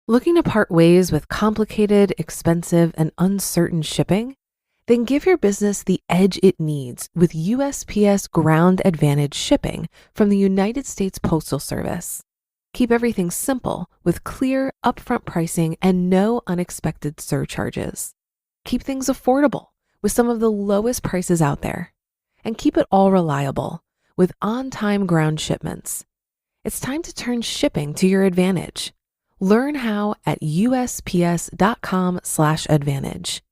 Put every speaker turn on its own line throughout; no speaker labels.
Looking to part ways with complicated, expensive, and uncertain shipping? Then give your business the edge it needs with USPS Ground Advantage shipping from the United States Postal Service. Keep everything simple with clear, upfront pricing and no unexpected surcharges. Keep things affordable with some of the lowest prices out there. And keep it all reliable with on-time ground shipments. It's time to turn shipping to your advantage. Learn how at USPS.com/advantage.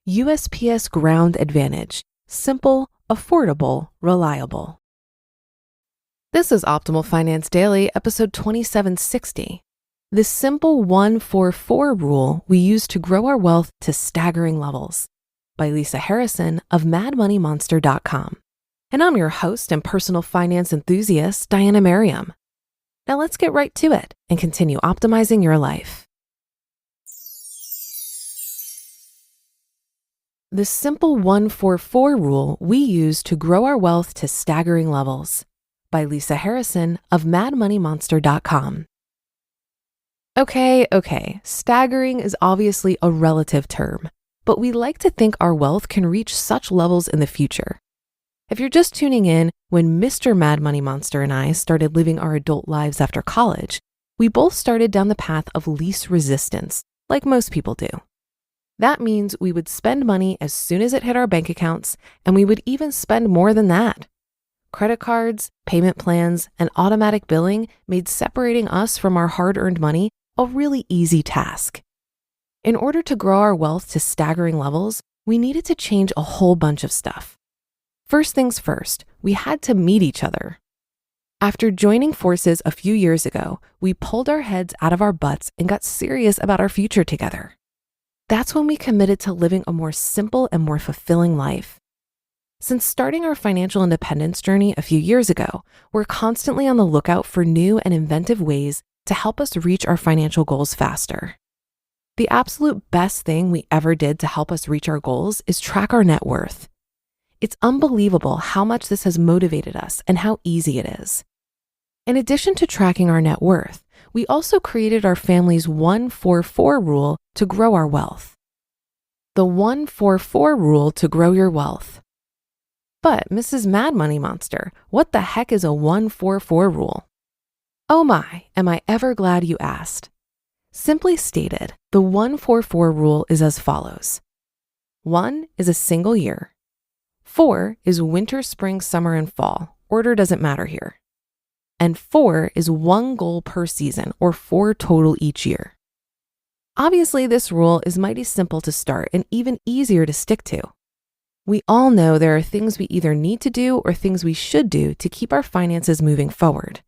USPS Ground Advantage. Simple, affordable, reliable. This is Optimal Finance Daily, episode 2760. The simple 1-4-4 rule we use to grow our wealth to staggering levels, by Lisa Harrison of MadMoneyMonster.com. And I'm your host and personal finance enthusiast, Diana Merriam. Now let's get right to it and continue optimizing your life. The simple 1-4-4 rule we use to grow our wealth to staggering levels, by Lisa Harrison of MadMoneyMonster.com. Okay, staggering is obviously a relative term, but we like to think our wealth can reach such levels in the future. If you're just tuning in, when Mr. Mad Money Monster and I started living our adult lives after college, we both started down the path of least resistance, like most people do. That means we would spend money as soon as it hit our bank accounts, and we would even spend more than that. Credit cards, payment plans, and automatic billing made separating us from our hard-earned money a really easy task. In order to grow our wealth to staggering levels, we needed to change a whole bunch of stuff. First things first, we had to meet each other. After joining forces a few years ago, we pulled our heads out of our butts and got serious about our future together. That's when we committed to living a more simple and more fulfilling life. Since starting our financial independence journey a few years ago, we're constantly on the lookout for new and inventive ways to help us reach our financial goals faster. The absolute best thing we ever did to help us reach our goals is track our net worth. It's unbelievable how much this has motivated us and how easy it is. In addition to tracking our net worth, we also created our family's 1-4-4 rule to grow our wealth. The 1-4-4 rule to grow your wealth. But Mrs. Mad Money Monster, what the heck is a 1-4-4 rule? Oh my, am I ever glad you asked. Simply stated, the 1-4-4 rule is as follows. 1 is a single year. 4 is winter, spring, summer, and fall. Order doesn't matter here. And 4 is 1 goal per season, or 4 total each year. Obviously, this rule is mighty simple to start and even easier to stick to. We all know there are things we either need to do or things we should do to keep our finances moving forward.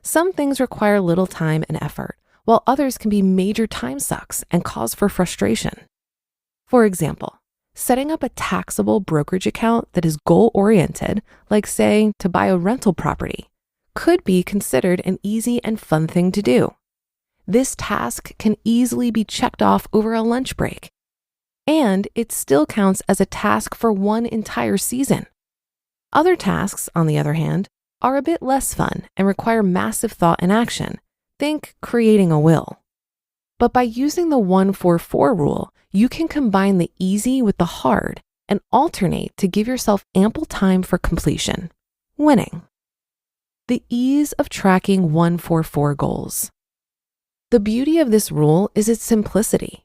Some things require little time and effort, while others can be major time sucks and cause for frustration. For example, setting up a taxable brokerage account that is goal-oriented, like say, to buy a rental property, could be considered an easy and fun thing to do. This task can easily be checked off over a lunch break, and it still counts as a task for one entire season. Other tasks, on the other hand, are a bit less fun and require massive thought and action. Think creating a will. But by using the 1-4-4 rule, you can combine the easy with the hard and alternate to give yourself ample time for completion. Winning. The ease of tracking 1-4-4 goals. The beauty of this rule is its simplicity.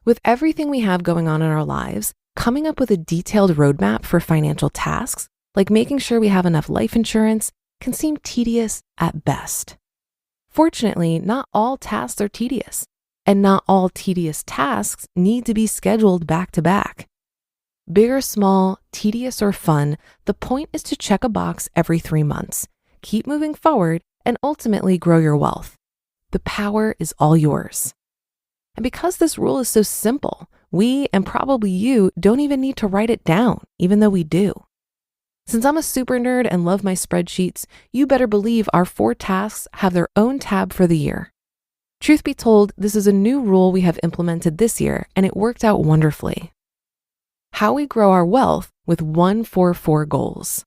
With everything we have going on in our lives, coming up with a detailed roadmap for financial tasks, like making sure we have enough life insurance, can seem tedious at best. Fortunately, not all tasks are tedious. And not all tedious tasks need to be scheduled back to back. Big or small, tedious or fun, the point is to check a box every 3 months, keep moving forward, and ultimately grow your wealth. The power is all yours. And because this rule is so simple, we, and probably you, don't even need to write it down, even though we do. Since I'm a super nerd and love my spreadsheets, you better believe our 4 tasks have their own tab for the year. Truth be told, this is a new rule we have implemented this year, and it worked out wonderfully. How we grow our wealth with 1-4-4 goals.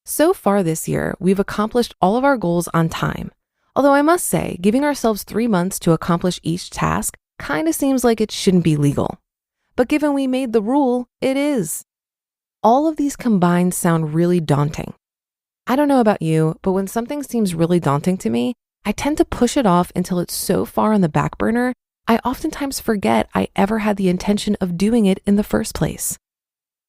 So far this year, we've accomplished all of our goals on time, Although I must say, giving ourselves 3 months to accomplish each task kind of seems like it shouldn't be legal. But given we made the rule, it is. All of these combined sound really daunting. I don't know about you, but when something seems really daunting to me, I tend to push it off until it's so far on the back burner, I oftentimes forget I ever had the intention of doing it in the first place.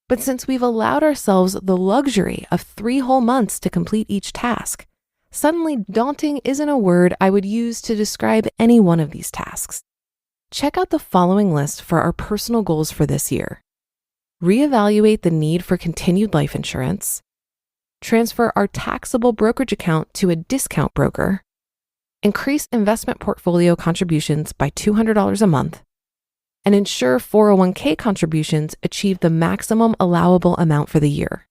But since we've allowed ourselves the luxury of 3 whole months to complete each task, suddenly daunting isn't a word I would use to describe any one of these tasks. Check out the following list for our personal goals for this year. Reevaluate the need for continued life insurance, transfer our taxable brokerage account to a discount broker, increase investment portfolio contributions by $200 a month, and ensure 401k contributions achieve the maximum allowable amount for the year.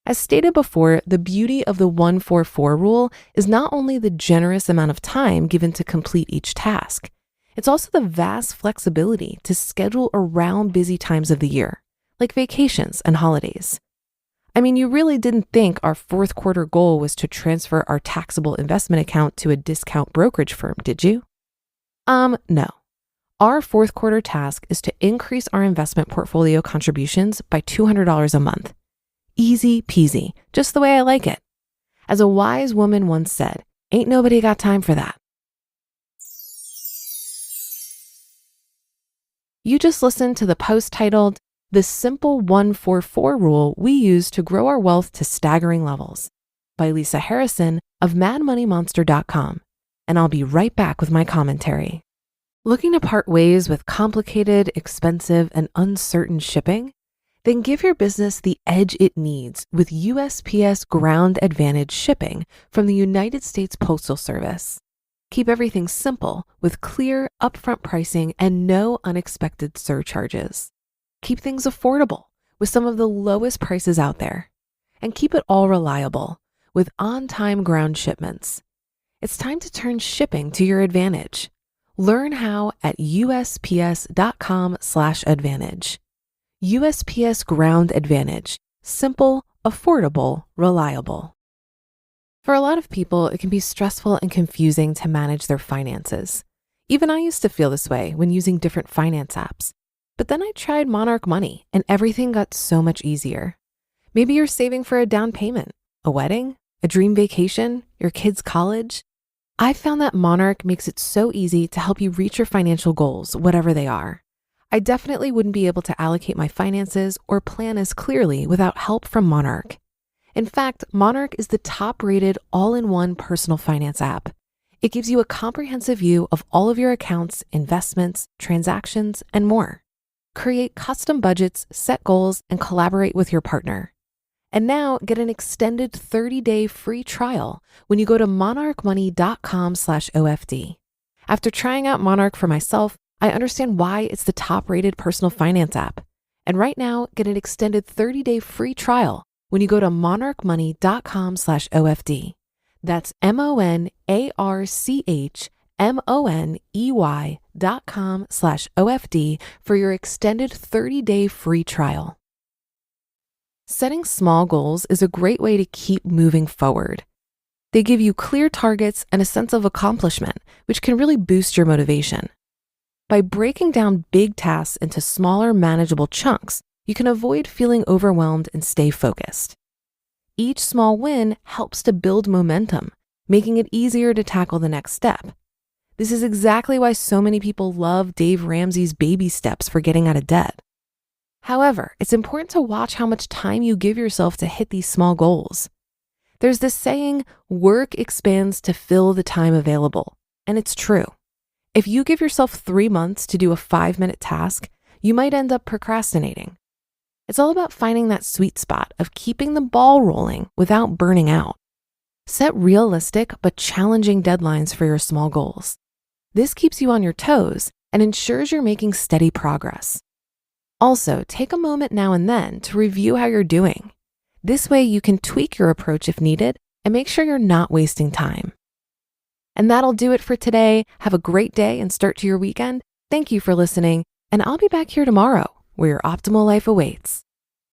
As stated before, the beauty of the 144 rule is not only the generous amount of time given to complete each task, it's also the vast flexibility to schedule around busy times of the year, like vacations and holidays. I mean, you really didn't think our fourth quarter goal was to transfer our taxable investment account to a discount brokerage firm, did you? No. Our fourth quarter task is to increase our investment portfolio contributions by $200 a month. Easy peasy, just the way I like it. As a wise woman once said, ain't nobody got time for that. You just listened to the post titled, The Simple 144 Rule We Use to Grow Our Wealth to Staggering Levels by Lisa Harrison of MadMoneyMonster.com. And I'll be right back with my commentary. Looking to part ways with complicated, expensive, and uncertain shipping? Then give your business the edge it needs with USPS Ground Advantage shipping from the United States Postal Service. Keep everything simple with clear, upfront pricing and no unexpected surcharges. Keep things affordable with some of the lowest prices out there. And keep it all reliable with on-time ground shipments. It's time to turn shipping to your advantage. Learn how at USPS.com/advantage. USPS Ground Advantage. Simple, affordable, reliable. For a lot of people, it can be stressful and confusing to manage their finances. Even I used to feel this way when using different finance apps. But then I tried Monarch Money and everything got so much easier. Maybe you're saving for a down payment, a wedding, a dream vacation, your kids' college. I found that Monarch makes it so easy to help you reach your financial goals, whatever they are. I definitely wouldn't be able to allocate my finances or plan as clearly without help from Monarch. In fact, Monarch is the top-rated all-in-one personal finance app. It gives you a comprehensive view of all of your accounts, investments, transactions, and more. Create custom budgets, set goals, and collaborate with your partner. And now get an extended 30-day free trial when you go to monarchmoney.com/OFD. After trying out Monarch for myself, I understand why it's the top-rated personal finance app. And right now, get an extended 30-day free trial when you go to monarchmoney.com/OFD. That's monarchmoney.com/OFD for your extended 30-day free trial. Setting small goals is a great way to keep moving forward. They give you clear targets and a sense of accomplishment, which can really boost your motivation. By breaking down big tasks into smaller, manageable chunks, you can avoid feeling overwhelmed and stay focused. Each small win helps to build momentum, making it easier to tackle the next step. This is exactly why so many people love Dave Ramsey's baby steps for getting out of debt. However, it's important to watch how much time you give yourself to hit these small goals. There's this saying, work expands to fill the time available, and it's true. If you give yourself 3 months to do a 5-minute task, you might end up procrastinating. It's all about finding that sweet spot of keeping the ball rolling without burning out. Set realistic but challenging deadlines for your small goals. This keeps you on your toes and ensures you're making steady progress. Also, take a moment now and then to review how you're doing. This way you can tweak your approach if needed and make sure you're not wasting time. And that'll do it for today. Have a great day and start to your weekend. Thank you for listening, and I'll be back here tomorrow where your optimal life awaits.